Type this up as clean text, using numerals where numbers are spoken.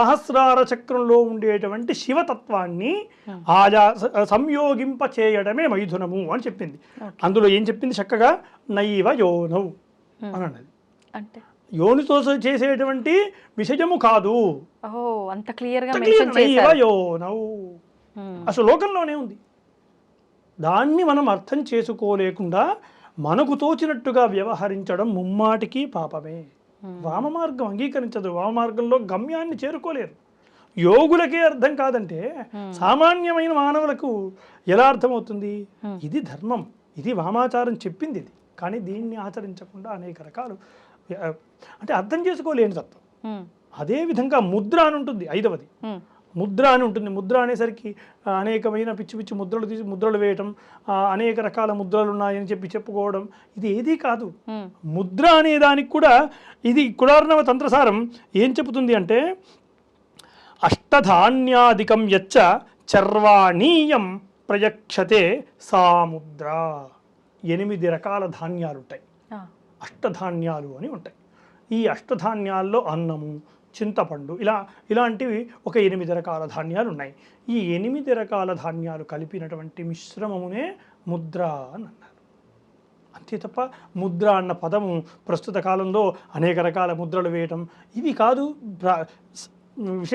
సహస్రార చక్రంలో ఉండేటువంటి శివతత్వాన్ని ఆయా సంయోగింప చేయడమే మైథునము అని చెప్పింది. అందులో ఏం చెప్పింది చక్కగా, నైవ యోనౌ అని అన్నది. అంటే యోనితో చేసేటువంటి విషయము కాదు, అంత క్లియర్గా నైవ యోనౌ అసలు లోకంలోనే ఉంది. దాన్ని మనం అర్థం చేసుకోలేకుండా మనకు తోచినట్టుగా వ్యవహరించడం ముమ్మాటికి పాపమే. వామమార్గం అంగీకరించదు, వామమార్గంలో గమ్యాన్ని చేరుకోలేరు. యోగులకే అర్థం కాదంటే సామాన్యమైన మానవులకు ఎలా అర్థమవుతుంది? ఇది ధర్మం, ఇది వామాచారం చెప్పింది ఇది, కానీ దీన్ని ఆచరించకుండా అనేక రకాలు అంటే అర్థం చేసుకోలేని తత్వం. అదేవిధంగా ముద్ర అని ఉంటుంది, 5వది ముద్ర అని ఉంటుంది. ముద్ర అనేసరికి అనేకమైన పిచ్చి పిచ్చి ముద్రలు తీసి ముద్రలు వేయటం, అనేక రకాల ముద్రలు ఉన్నాయని చెప్పుకోవడం, ఇది ఏదీ కాదు. ముద్ర అనే దానికి కూడా ఇది కుడార్ణవ తంత్రసారం ఏం చెబుతుంది అంటే, అష్టధాన్యాదికం యచ్చ చర్వాణీయం ప్రయక్షతే సా ముద్ర. 8 రకాల ధాన్యాలు ఉంటాయి, అష్టధాన్యాలు అని ఉంటాయి. ఈ అష్టధాన్యాల్లో అన్నము, చింతపండు, ఇలాంటివి ఒక 8 రకాల ధాన్యాలు ఉన్నాయి. ఈ 8 రకాల ధాన్యాలు కలిపినటువంటి మిశ్రమమునే ముద్ర అని అన్నారు. అంతే తప్ప ముద్ర అన్న పదము ప్రస్తుత కాలంలో అనేక రకాల ముద్రలు వేయటం ఇవి కాదు.